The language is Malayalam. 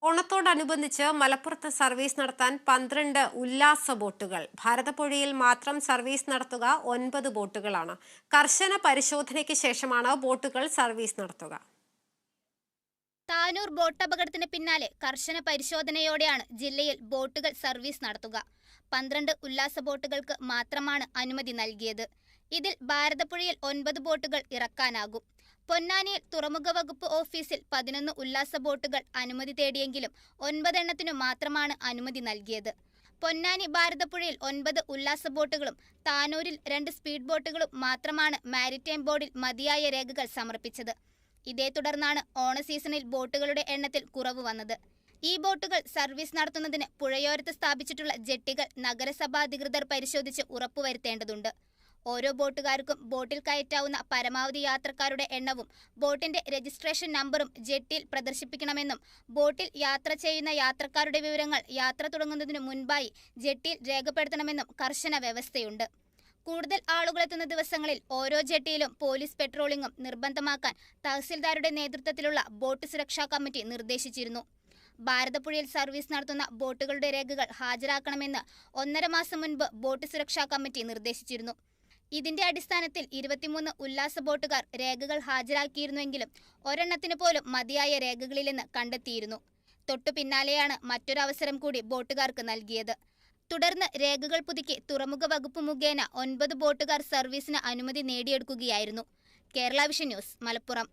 ഓണത്തോടനുബന്ധിച്ച് മലപ്പുറത്ത് സർവീസ് നടത്താൻ 12 ഉല്ലാസ ബോട്ടുകൾ. ഭാരതപ്പുഴയിൽ മാത്രം സർവീസ് നടത്തുക 9 ബോട്ടുകളാണ്. കർശന പരിശോധനയ്ക്ക് ശേഷമാണ് ബോട്ടുകൾ സർവീസ് നടത്തുക. താനൂർ ബോട്ട് അപകടത്തിന് പിന്നാലെ കർശന പരിശോധനയോടെയാണ് ജില്ലയിൽ ബോട്ടുകൾ സർവീസ് നടത്തുക. 12 ഉല്ലാസ ബോട്ടുകൾക്ക് മാത്രമാണ് അനുമതി നൽകിയത്. ഇതിൽ ഭാരതപ്പുഴയിൽ 9 ബോട്ടുകൾ ഇറക്കാനാകും. പൊന്നാനിയിൽ തുറമുഖ വകുപ്പ് ഓഫീസിൽ 11 ഉല്ലാസ ബോട്ടുകൾ അനുമതി തേടിയെങ്കിലും 9 എണ്ണത്തിനു മാത്രമാണ് അനുമതി നൽകിയത്. പൊന്നാനി ഭാരതപ്പുഴയിൽ 9 ഉല്ലാസ ബോട്ടുകളും താനൂരിൽ 2 സ്പീഡ് ബോട്ടുകളും മാത്രമാണ് മാരിടൈം ബോർഡിൽ മതിയായ രേഖകൾ സമർപ്പിച്ചത്. ഇതേ തുടർന്നാണ് ഓണ സീസണിൽ ബോട്ടുകളുടെ എണ്ണത്തിൽ കുറവ് വന്നത്. ഈ ബോട്ടുകൾ സർവീസ് നടത്തുന്നതിന് പുഴയോരത്ത് സ്ഥാപിച്ചിട്ടുള്ള ജെട്ടികൾ നഗരസഭാ അധികൃതർ പരിശോധിച്ച് ഉറപ്പുവരുത്തേണ്ടതുണ്ട്. ഓരോ ബോട്ടുകാർക്കും ബോട്ടിൽ കയറ്റാവുന്ന പരമാവധി യാത്രക്കാരുടെ എണ്ണവും ബോട്ടിന്റെ രജിസ്ട്രേഷൻ നമ്പറും ജെട്ടിയിൽ പ്രദർശിപ്പിക്കണമെന്നും ബോട്ടിൽ യാത്ര ചെയ്യുന്ന യാത്രക്കാരുടെ വിവരങ്ങൾ യാത്ര തുടങ്ങുന്നതിനു മുൻപായി ജെട്ടിയിൽ രേഖപ്പെടുത്തണമെന്നും കർശന വ്യവസ്ഥയുണ്ട്. കൂടുതൽ ആളുകളെത്തുന്ന ദിവസങ്ങളിൽ ഓരോ ജെട്ടിയിലും പോലീസ് പെട്രോളിംഗും നിർബന്ധമാക്കാൻ തഹസിൽദാരുടെ നേതൃത്വത്തിലുള്ള ബോട്ട് സുരക്ഷാ കമ്മിറ്റി നിർദ്ദേശിച്ചിരുന്നു. ഭാരതപ്പുഴയിൽ സർവീസ് നടത്തുന്ന ബോട്ടുകളുടെ രേഖകൾ ഹാജരാക്കണമെന്ന് 1.5 മാസം മുൻപ് ബോട്ട് സുരക്ഷാ കമ്മിറ്റി നിർദ്ദേശിച്ചിരുന്നു. ഇതിന്റെ അടിസ്ഥാനത്തിൽ 23 ഉല്ലാസ ബോട്ടുകാർ രേഖകൾ ഹാജരാക്കിയിരുന്നുവെങ്കിലും ഒരെണ്ണത്തിന് പോലും മതിയായ രേഖകളില്ലെന്ന് കണ്ടെത്തിയിരുന്നു. തൊട്ടു പിന്നാലെയാണ് മറ്റൊരവസരം കൂടി ബോട്ടുകാർക്ക് നൽകിയത്. തുടർന്ന് രേഖകൾ പുതുക്കി തുറമുഖ വകുപ്പ് മുഖേന 9 ബോട്ടുകാർ സർവീസിന് അനുമതി നേടിയെടുക്കുകയായിരുന്നു. Kerala vision news, Malappuram.